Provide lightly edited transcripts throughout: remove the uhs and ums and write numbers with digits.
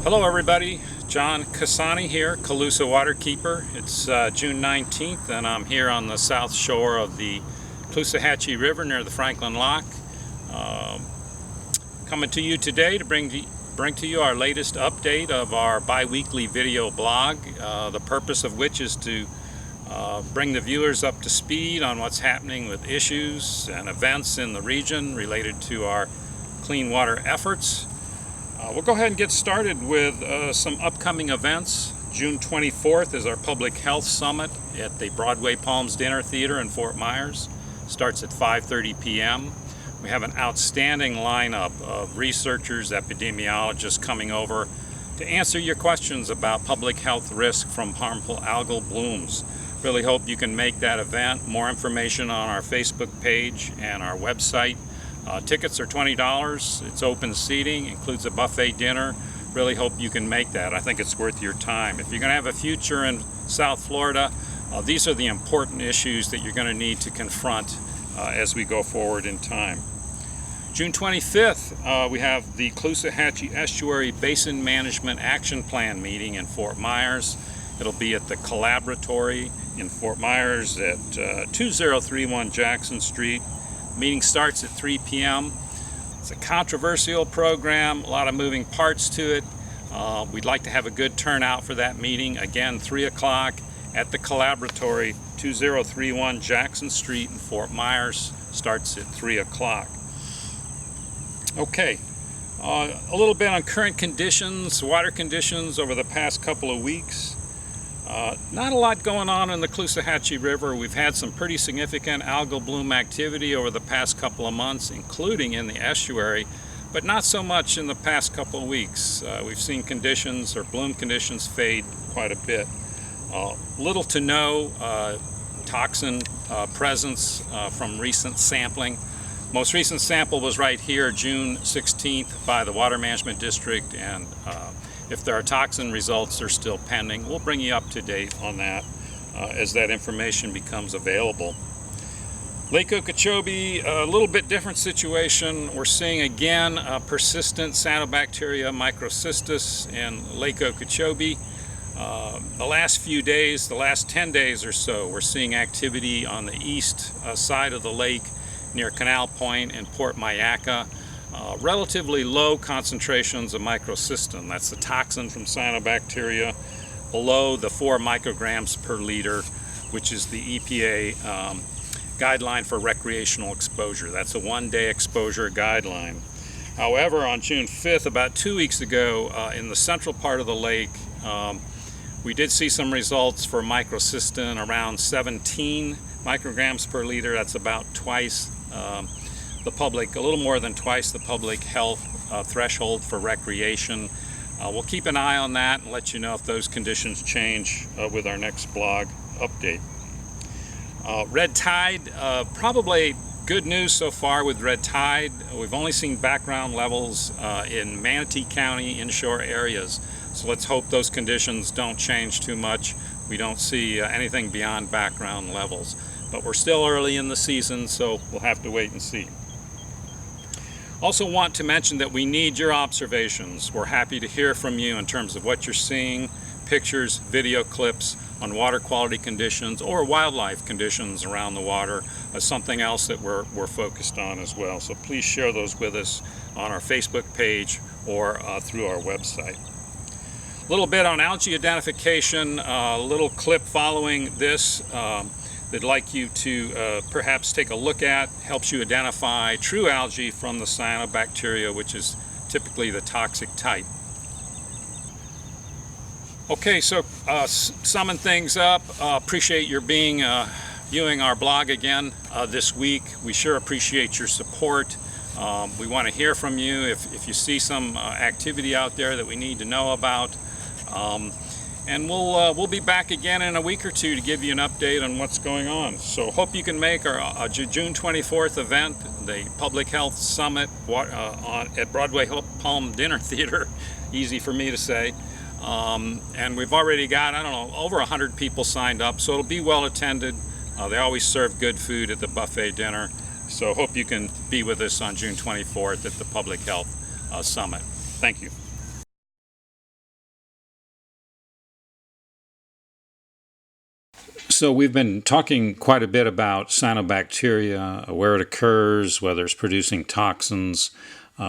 Hello everybody, John Cassani here, Calusa Waterkeeper. It's June 19th and I'm here on the south shore of the Caloosahatchee River near the Franklin Lock. Coming to you today to bring to you our latest update of our bi-weekly video blog, the purpose of which is to bring the viewers up to speed on what's happening with issues and events in the region related to our clean water efforts. We'll go ahead and get started with some upcoming events. June 24th is our Public Health Summit at the Broadway Palms Dinner Theater in Fort Myers. Starts at 5:30 p.m. We have an outstanding lineup of researchers, epidemiologists coming over to answer your questions about public health risk from harmful algal blooms. Really hope you can make that event. More information on our Facebook page and our website. Tickets are $20. It's open seating, includes a buffet dinner. Really hope you can make that. I think it's worth your time. If you're going to have a future in South Florida, these are the important issues that you're going to need to confront as we go forward in time. June 25th, we have the Caloosahatchee Estuary Basin Management Action Plan meeting in Fort Myers. It'll be at the Collaboratory in Fort Myers at 2031 Jackson Street. Meeting starts at 3 p.m. It's a controversial program, a lot of moving parts to it. We'd like to have a good turnout for that meeting. Again, 3 o'clock at the Collaboratory, 2031 Jackson Street in Fort Myers. Starts at 3 o'clock. Okay, a little bit on current conditions, water conditions over the past couple of weeks. Not a lot going on in the Caloosahatchee River. We've had some pretty significant algal bloom activity over the past couple of months, including in the estuary, but not so much in the past couple of weeks. We've seen conditions or bloom conditions fade quite a bit. Little to no toxin presence from recent sampling. Most recent sample was right here, June 16th, by the Water Management District, and if there are toxin results, they're still pending. We'll bring you up to date on that as that information becomes available. Lake Okeechobee, a little bit different situation. We're seeing again persistent cyanobacteria microcystis in Lake Okeechobee. The last few days, the last 10 days or so, we're seeing activity on the east side of the lake near Canal Point and Port Mayaca. Relatively low concentrations of microcystin. That's the toxin from cyanobacteria, below the 4 micrograms per liter, which is the EPA guideline for recreational exposure. That's a one-day exposure guideline. However, on June 5th, about 2 weeks ago, in the central part of the lake, we did see some results for microcystin around 17 micrograms per liter. That's about twice the public, a little more than twice the public health threshold for recreation. We'll keep an eye on that and let you know if those conditions change with our next blog update. Red tide, probably good news so far with red tide. We've only seen background levels in Manatee County inshore areas, so let's hope those conditions don't change too much. We don't see anything beyond background levels, but we're still early in the season, so we'll have to wait and see. Also want to mention that we need your observations. We're happy to hear from you in terms of what you're seeing, pictures, video clips on water quality conditions or wildlife conditions around the water, something else that we're focused on as well. So please share those with us on our Facebook page or through our website. A little bit on algae identification, a little clip following this. They'd like you to perhaps take a look at, helps you identify true algae from the cyanobacteria, which is typically the toxic type. Okay, so summing things up, appreciate your viewing our blog again this week. We sure appreciate your support. We want to hear from you if you see some activity out there that we need to know about. And we'll be back again in a week or two to give you an update on what's going on. So hope you can make our June 24th event, the Public Health Summit at Broadway Palm Dinner Theater. Easy for me to say. And we've already got, I don't know, over 100 people signed up, so it'll be well attended. They always serve good food at the buffet dinner. So hope you can be with us on June 24th at the Public Health Summit. Thank you. So we've been talking quite a bit about cyanobacteria, where it occurs, whether it's producing toxins.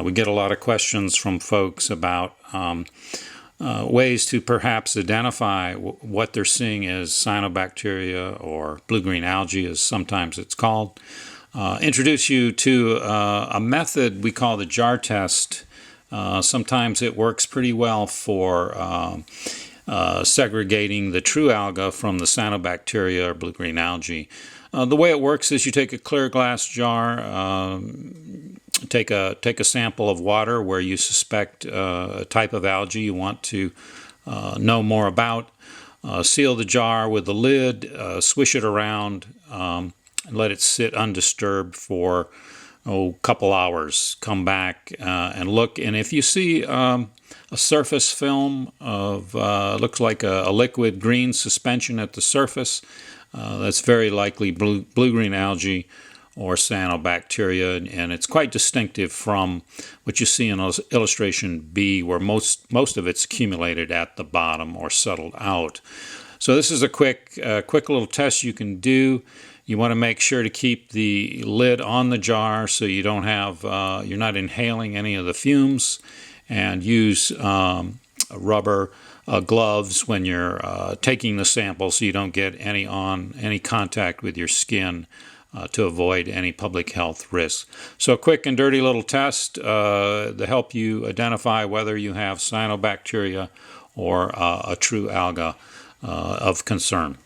We get a lot of questions from folks about ways to perhaps identify what they're seeing as cyanobacteria or blue-green algae, as sometimes it's called. Introduce you to a method we call the jar test. Sometimes it works pretty well for segregating the true alga from the cyanobacteria or blue-green algae. The way it works is you take a clear glass jar, take a sample of water where you suspect a type of algae you want to know more about, seal the jar with the lid, swish it around, and let it sit undisturbed for a couple hours. Come back and look, and if you see a surface film of looks like a liquid green suspension at the surface, that's very likely blue-green algae or cyanobacteria, and it's quite distinctive from what you see in illustration B, where most of it's accumulated at the bottom or settled out. So this is a quick little test you can do. You want to make sure to keep the lid on the jar so you don't have you're not inhaling any of the fumes, and use rubber gloves when you're taking the sample so you don't get any contact with your skin to avoid any public health risks. So a quick and dirty little test to help you identify whether you have cyanobacteria or a true alga of concern.